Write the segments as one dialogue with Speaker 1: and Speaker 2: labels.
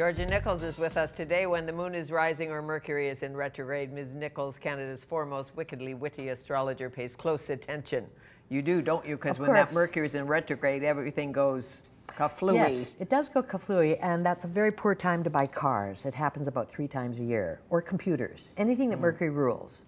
Speaker 1: Georgia Nicols is with us today. When the moon is rising or Mercury is in retrograde, Ms. Nicols, Canada's foremost wickedly witty astrologer, pays close attention. You do, don't you? Because when that Mercury is in retrograde, everything goes kaflooey.
Speaker 2: Yes, it does go kaflooey, and that's a very poor time to buy cars. It happens about 3 times a year. Or computers. Anything that Mercury rules.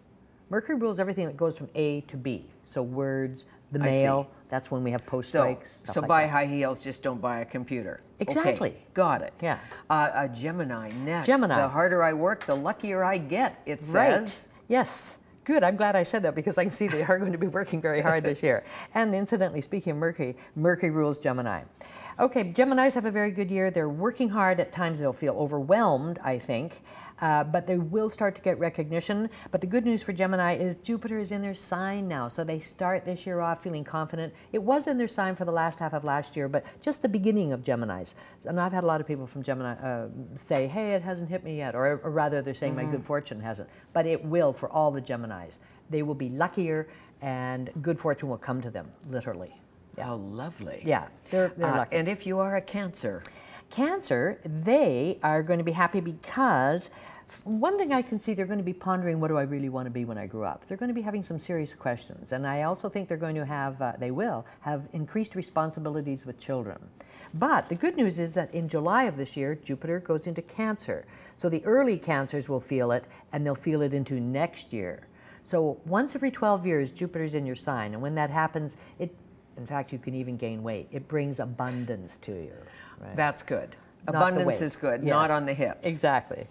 Speaker 2: Mercury rules everything that goes from A to B. So words, the mail, that's when we have post strikes.
Speaker 1: So like buy high heels, just don't buy a computer.
Speaker 2: Exactly.
Speaker 1: Okay, got it.
Speaker 2: Yeah.
Speaker 1: A Gemini next.
Speaker 2: Gemini.
Speaker 1: The harder I work, the luckier I get, it says.
Speaker 2: Right. Yes. Good. I'm glad I said that because I can see they are going to be working very hard this year. And incidentally, speaking of Mercury, Mercury rules Gemini. Okay, Geminis have a very good year. They're working hard. At times they'll feel overwhelmed, I think. But they will start to get recognition. But the good news for Gemini is Jupiter is in their sign now. So they start this year off feeling confident. It was in their sign for the last half of last year, but just the beginning of Geminis. And I've had a lot of people from Gemini say, hey, it hasn't hit me yet. Or rather, they're saying my good fortune hasn't. But it will for all the Geminis. They will be luckier and good fortune will come to them, literally. Yeah.
Speaker 1: How lovely.
Speaker 2: Yeah, they're lucky.
Speaker 1: And if you are a Cancer?
Speaker 2: Cancer, they are going to be happy because one thing I can see, they're going to be pondering, what do I really want to be when I grow up? They're going to be having some serious questions. And I also think they're going to have, they will have increased responsibilities with children. But the good news is that in July of this year, Jupiter goes into Cancer. So the early Cancers will feel it, and they'll feel it into next year. So once every 12 years, Jupiter's in your sign. And when that happens, in fact, you can even gain weight. It brings abundance to you. Right?
Speaker 1: That's good.
Speaker 2: Not
Speaker 1: Abundance is good, not on the hips.
Speaker 2: Exactly.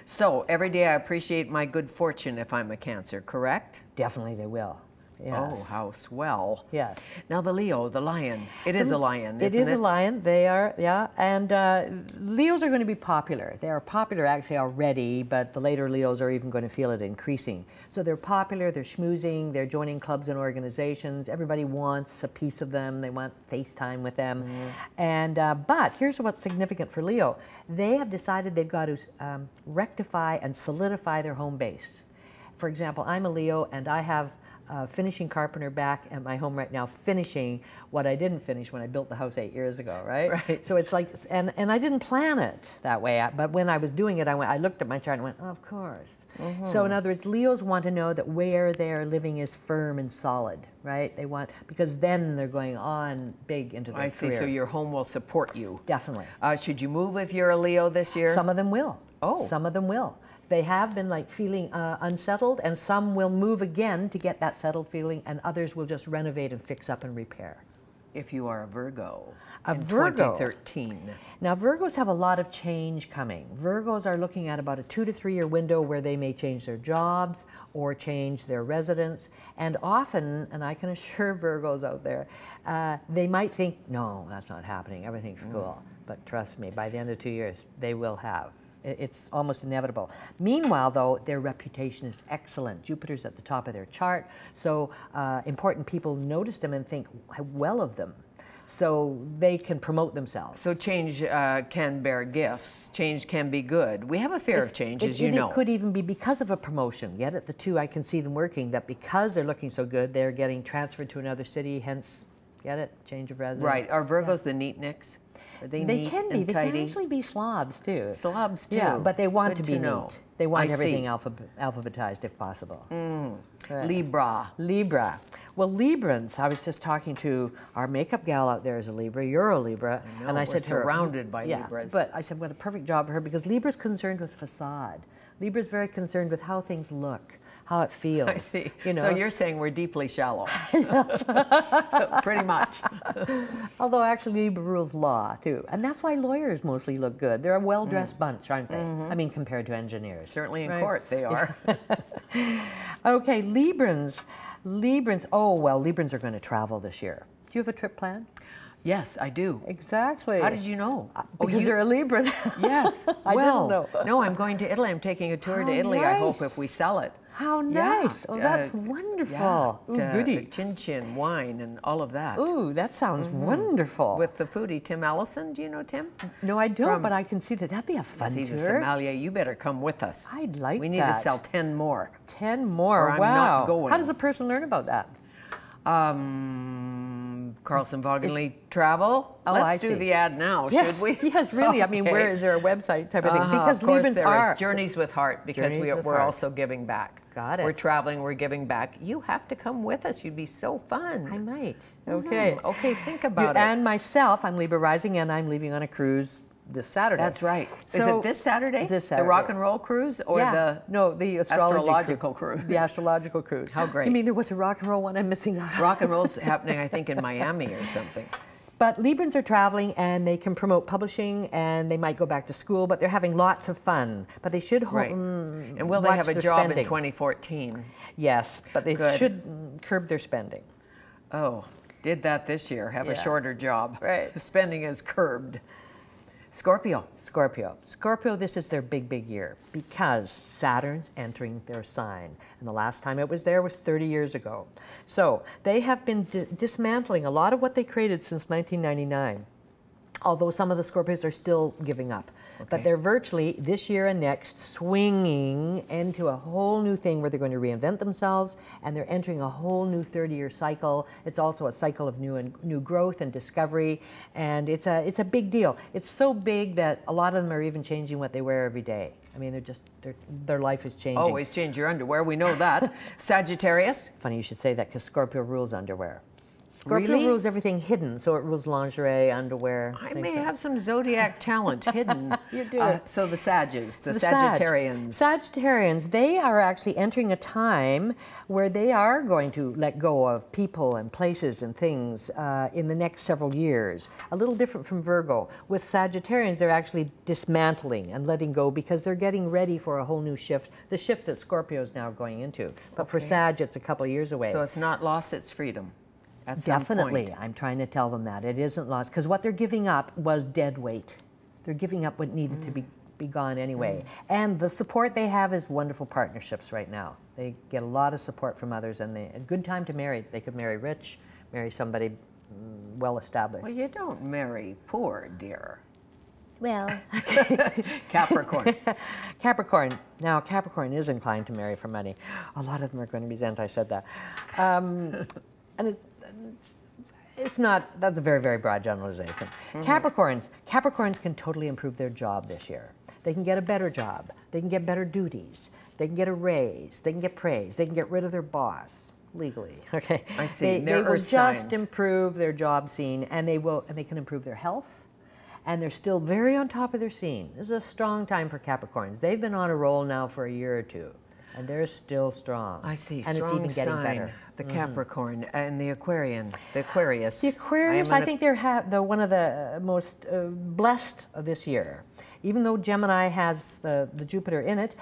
Speaker 1: So every day I appreciate my good fortune if I'm a Cancer, correct?
Speaker 2: Definitely they will. Yes.
Speaker 1: Oh, how swell.
Speaker 2: Yes.
Speaker 1: Now the Leo, the lion. It is a lion, isn't it?
Speaker 2: It is a lion. They are, yeah. And Leos are going to be popular. They are popular actually already, but the later Leos are even going to feel it increasing. So they're popular, they're schmoozing, they're joining clubs and organizations. Everybody wants a piece of them. They want FaceTime with them. And but here's what's significant for Leo. They have decided they've got to rectify and solidify their home base. For example, I'm a Leo and I have finishing carpenter back at my home right now, finishing what I didn't finish when I built the house 8 years ago, right?
Speaker 1: Right.
Speaker 2: So it's like, and I didn't plan it that way, but when I was doing it, I looked at my chart and went, oh, of course. So in other words, Leos want to know that where they're living is firm and solid, right? They want, because then they're going on big into their career.
Speaker 1: I see, so your home will support you.
Speaker 2: Definitely.
Speaker 1: Should you move if you're a Leo this year?
Speaker 2: Some of them will.
Speaker 1: Oh.
Speaker 2: Some of them will. They have been like feeling unsettled, and some will move again to get that settled feeling, and others will just renovate and fix up and repair.
Speaker 1: If you are a Virgo,
Speaker 2: A
Speaker 1: in
Speaker 2: Virgo.
Speaker 1: 2013.
Speaker 2: Now Virgos have a lot of change coming. Virgos are looking at about a 2 to 3 year window where they may change their jobs or change their residence. And often, and I can assure Virgos out there, they might think, no, that's not happening, everything's cool. But trust me, by the end of 2 years, they will have. It's almost inevitable. Meanwhile, though, their reputation is excellent. Jupiter's at the top of their chart, so important people notice them and think well of them. So they can promote themselves.
Speaker 1: So change can bear gifts. Change can be good. We have a fear of change, as you know.
Speaker 2: It could even be because of a promotion. Get it? The two, I can see them working, that because they're looking so good, they're getting transferred to another city, hence, get it? Change of residence.
Speaker 1: Right. Are Virgos the neatniks? Are they neat
Speaker 2: can be.
Speaker 1: and
Speaker 2: They
Speaker 1: tidy?
Speaker 2: can actually be slobs too.
Speaker 1: Slobs too.
Speaker 2: Yeah, but they want
Speaker 1: Good
Speaker 2: to be
Speaker 1: know.
Speaker 2: neat. They want
Speaker 1: I
Speaker 2: everything
Speaker 1: see.
Speaker 2: alphabetized if possible. Right.
Speaker 1: Libra.
Speaker 2: Libra. Well, Librans, I was just talking to our makeup gal out there as a Libra. You're a Libra.
Speaker 1: I know,
Speaker 2: and I
Speaker 1: we're
Speaker 2: said to her,
Speaker 1: surrounded by Libras.
Speaker 2: But I said, what a perfect job for her, because Libra's concerned with facade. Libra's very concerned with how things look, how it feels.
Speaker 1: I see.
Speaker 2: You know?
Speaker 1: So you're saying we're deeply shallow. Pretty much.
Speaker 2: Although actually Libra rules law too. And that's why lawyers mostly look good. They're a well-dressed bunch, aren't they? I mean, compared to engineers.
Speaker 1: Certainly in court they are.
Speaker 2: Okay, Librans. Oh, well, Librans are going to travel this year. Do you have a trip planned?
Speaker 1: Yes, I do.
Speaker 2: Exactly.
Speaker 1: How did you know?
Speaker 2: Because you're a Libran.
Speaker 1: Yes.
Speaker 2: I
Speaker 1: well,
Speaker 2: didn't know.
Speaker 1: No, I'm going to Italy. I'm taking a tour to
Speaker 2: How
Speaker 1: Italy, I hope,
Speaker 2: nice.
Speaker 1: if we sell it.
Speaker 2: How nice.
Speaker 1: Yeah.
Speaker 2: Oh, that's wonderful.
Speaker 1: Yeah.
Speaker 2: Ooh, goody.
Speaker 1: Chin-chin, wine, and all of that.
Speaker 2: Ooh, that sounds wonderful.
Speaker 1: With the foodie, Tim Allison. Do you know Tim?
Speaker 2: No, I don't, but I can see that. That'd be a fun
Speaker 1: He's
Speaker 2: tour.
Speaker 1: a sommelier. You better come with us.
Speaker 2: I'd like that.
Speaker 1: We need to sell 10 more.
Speaker 2: 10 more.
Speaker 1: Or I'm
Speaker 2: wow.
Speaker 1: not going.
Speaker 2: How does a person learn about that?
Speaker 1: Carlson Vaughanly Travel.
Speaker 2: Oh,
Speaker 1: Let's do the ad now,
Speaker 2: yes.
Speaker 1: should we?
Speaker 2: Yes, really. I mean, where is there a website type of thing? Because
Speaker 1: of course
Speaker 2: Liebens
Speaker 1: there
Speaker 2: are
Speaker 1: is. Journeys with Heart, because we're also giving back.
Speaker 2: Got it.
Speaker 1: We're traveling, we're giving back. You have to come with us. You'd be so fun.
Speaker 2: I might. Okay.
Speaker 1: Okay, think about it.
Speaker 2: And myself, I'm Libra rising, and I'm leaving on a cruise this Saturday.
Speaker 1: That's right.
Speaker 2: So,
Speaker 1: is it this Saturday?
Speaker 2: This Saturday.
Speaker 1: The rock and roll cruise or the astrological cruise?
Speaker 2: The astrological cruise.
Speaker 1: How great.
Speaker 2: You mean there was a rock and roll one I'm missing out on?
Speaker 1: Rock and roll's happening, I think, in Miami or something.
Speaker 2: But Librans are traveling and they can promote publishing and they might go back to school, but they're having lots of fun. But they should
Speaker 1: and will they have a job
Speaker 2: spending.
Speaker 1: in 2014?
Speaker 2: Yes, but they should curb their spending.
Speaker 1: Oh, did that this year, have a shorter job.
Speaker 2: Right.
Speaker 1: The spending is curbed. Scorpio.
Speaker 2: Scorpio, this is their big, big year because Saturn's entering their sign. And the last time it was there was 30 years ago. So they have been dismantling a lot of what they created since 1999. Although some of the Scorpios are still giving up. Okay. But they're virtually, this year and next, swinging into a whole new thing where they're going to reinvent themselves, and they're entering a whole new 30-year cycle. It's also a cycle of new growth and discovery, and it's a big deal. It's so big that a lot of them are even changing what they wear every day. I mean, their life is changing.
Speaker 1: Always change your underwear, we know that. Sagittarius.
Speaker 2: Funny you should say that, because Scorpio rules underwear. Scorpio rules everything hidden, so it rules lingerie, underwear.
Speaker 1: I may have some zodiac talent hidden.
Speaker 2: You do.
Speaker 1: So the Sages, the Sagittarians.
Speaker 2: Sagittarians, they are actually entering a time where they are going to let go of people and places and things in the next several years. A little different from Virgo. With Sagittarians, they're actually dismantling and letting go because they're getting ready for a whole new shift, the shift that Scorpio is now going into. But for Sag, it's a couple of years away.
Speaker 1: So it's not lost its freedom.
Speaker 2: Definitely, I'm trying to tell them that. It isn't lost, because what they're giving up was dead weight. They're giving up what needed to be gone anyway. And the support they have is wonderful partnerships right now. They get a lot of support from others, and a good time to marry. They could marry rich, marry somebody well established.
Speaker 1: Well, you don't marry poor, dear.
Speaker 2: Well,
Speaker 1: Capricorn.
Speaker 2: Capricorn. Now, Capricorn is inclined to marry for money. A lot of them are going to resent I said that. And it's not, that's a very, very broad generalization. Capricorns can totally improve their job this year. They can get a better job. They can get better duties. They can get a raise. They can get praise. They can get rid of their boss legally. Okay.
Speaker 1: I see.
Speaker 2: They will just improve their job scene, and they can improve their health. And they're still very on top of their scene. This is a strong time for Capricorns. They've been on a roll now for a year or two. And they're still strong.
Speaker 1: I see.
Speaker 2: And
Speaker 1: strong
Speaker 2: it's even getting
Speaker 1: sign.
Speaker 2: better.
Speaker 1: The Capricorn and the Aquarius. The Aquarius,
Speaker 2: I think they're one of the most blessed of this year. Even though Gemini has the Jupiter in it,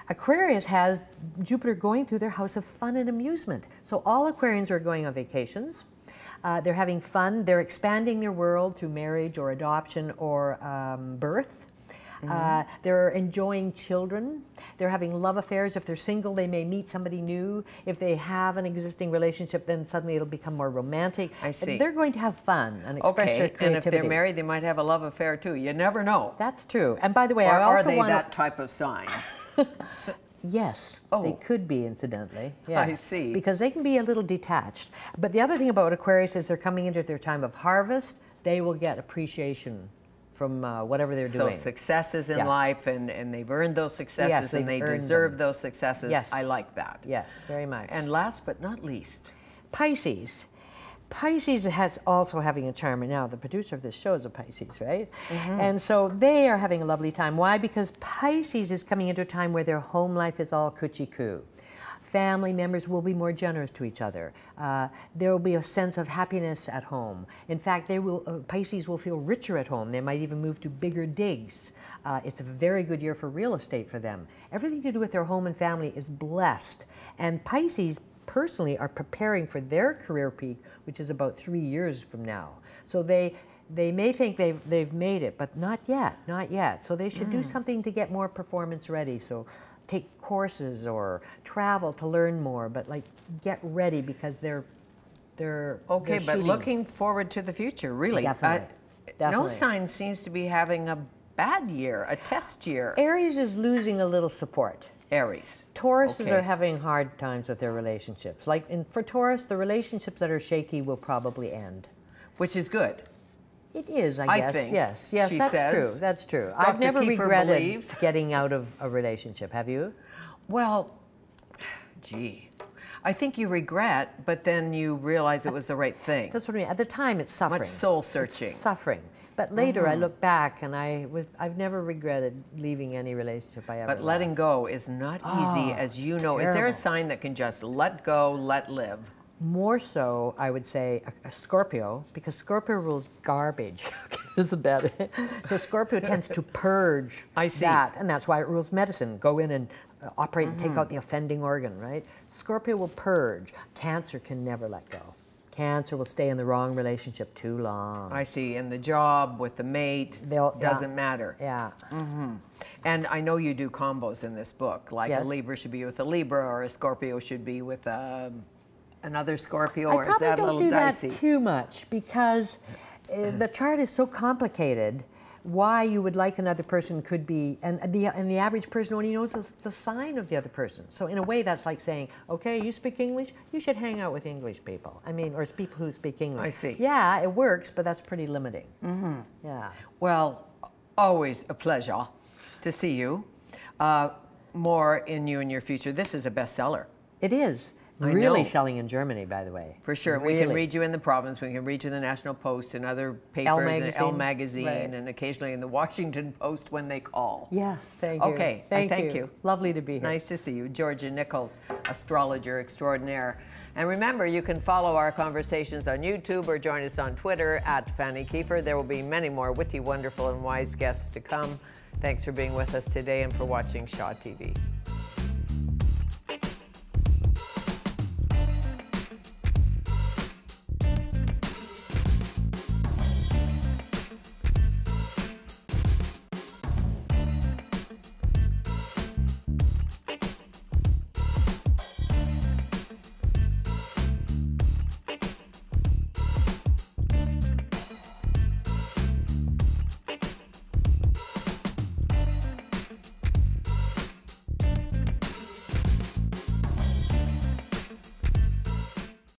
Speaker 2: Aquarius has Jupiter going through their house of fun and amusement. So all Aquarians are going on vacations. They're having fun. They're expanding their world through marriage or adoption or birth. They're enjoying children. They're having love affairs. If they're single, they may meet somebody new. If they have an existing relationship, then suddenly it'll become more romantic.
Speaker 1: I see.
Speaker 2: They're going to have fun and express their creativity.
Speaker 1: And if they're married, they might have a love affair too. You never know.
Speaker 2: That's true. And by the way,
Speaker 1: are they that type of sign?
Speaker 2: Yes, they could be, incidentally. Yeah.
Speaker 1: I see.
Speaker 2: Because they can be a little detached. But the other thing about Aquarius is they're coming into their time of harvest. They will get appreciation from whatever they're doing.
Speaker 1: So successes in life, and they've earned those successes, and they deserve those successes.
Speaker 2: Yes.
Speaker 1: I like that.
Speaker 2: Yes, very much.
Speaker 1: And last but not least,
Speaker 2: Pisces. Pisces has also having a charm, and now the producer of this show is a Pisces, right? And so they are having a lovely time. Why? Because Pisces is coming into a time where their home life is all coochie-coo. Family members will be more generous to each other. There will be a sense of happiness at home. In fact, Pisces will feel richer at home. They might even move to bigger digs. It's a very good year for real estate for them. Everything to do with their home and family is blessed. And Pisces personally are preparing for their career peak, which is about 3 years from now. So they may think they've made it, but not yet, not yet. So they should do something to get more performance ready. So take courses or travel to learn more, but like get ready because they're
Speaker 1: okay. But
Speaker 2: shooting.
Speaker 1: Looking forward to the future, really.
Speaker 2: Definitely.
Speaker 1: No sign seems to be having a bad year, a test year.
Speaker 2: Aries is losing a little support.
Speaker 1: Aries.
Speaker 2: Tauruses are having hard times with their relationships. For Taurus, the relationships that are shaky will probably end.
Speaker 1: which is good.
Speaker 2: It is, I guess.
Speaker 1: think,
Speaker 2: Yes,
Speaker 1: she
Speaker 2: that's
Speaker 1: says.
Speaker 2: true. That's true.
Speaker 1: Dr.
Speaker 2: I've never
Speaker 1: Kiefer
Speaker 2: regretted
Speaker 1: believes.
Speaker 2: getting out of a relationship. Have you?
Speaker 1: Well, gee, I think you regret, but then you realize it was the right thing.
Speaker 2: That's what I mean. At the time, it's suffering.
Speaker 1: Much soul-searching.
Speaker 2: It's suffering. But later, I look back, and I've never regretted leaving any relationship I ever
Speaker 1: But letting go is not easy, as you know. Is there a
Speaker 2: terrible.
Speaker 1: sign that can just let go, let live?
Speaker 2: More so, I would say, a Scorpio, because Scorpio rules garbage. Isn't that? So Scorpio tends to purge
Speaker 1: I see.
Speaker 2: that, and that's why it rules medicine. Go in and operate and take out the offending organ, right? Scorpio will purge. Cancer can never let go. Cancer will stay in the wrong relationship too long.
Speaker 1: I see. In the job, with the mate, doesn't matter.
Speaker 2: Yeah.
Speaker 1: And I know you do combos in this book, like
Speaker 2: Yes.
Speaker 1: a Libra should be with a Libra, or a Scorpio should be with another Scorpio, or
Speaker 2: I
Speaker 1: is that a
Speaker 2: probably
Speaker 1: little
Speaker 2: don't do
Speaker 1: dicey?
Speaker 2: that too much because the chart is so complicated. Why you would like another person could be, and the average person only knows the sign of the other person. So in a way, that's like saying, okay, you speak English, you should hang out with English people. I mean, or people who speak English.
Speaker 1: I see.
Speaker 2: Yeah, it works, but that's pretty limiting. Yeah.
Speaker 1: Well, always a pleasure to see you. More in you in your future. This is a bestseller.
Speaker 2: It is.
Speaker 1: I
Speaker 2: Really
Speaker 1: know.
Speaker 2: selling in Germany, by the way.
Speaker 1: For sure. We can
Speaker 2: Really.
Speaker 1: read you in the province, we can read you in the National Post and other papers, and Elle
Speaker 2: Magazine.
Speaker 1: Magazine,
Speaker 2: Right.
Speaker 1: and occasionally in the Washington Post when they call.
Speaker 2: Yes, thank you.
Speaker 1: Okay, thank you.
Speaker 2: Lovely to be here.
Speaker 1: Nice to see you. Georgia Nicols, astrologer extraordinaire. And remember, you can follow our conversations on YouTube or join us on Twitter at Fanny Kiefer. There will be many more witty, wonderful, and wise guests to come. Thanks for being with us today and for watching Shaw TV.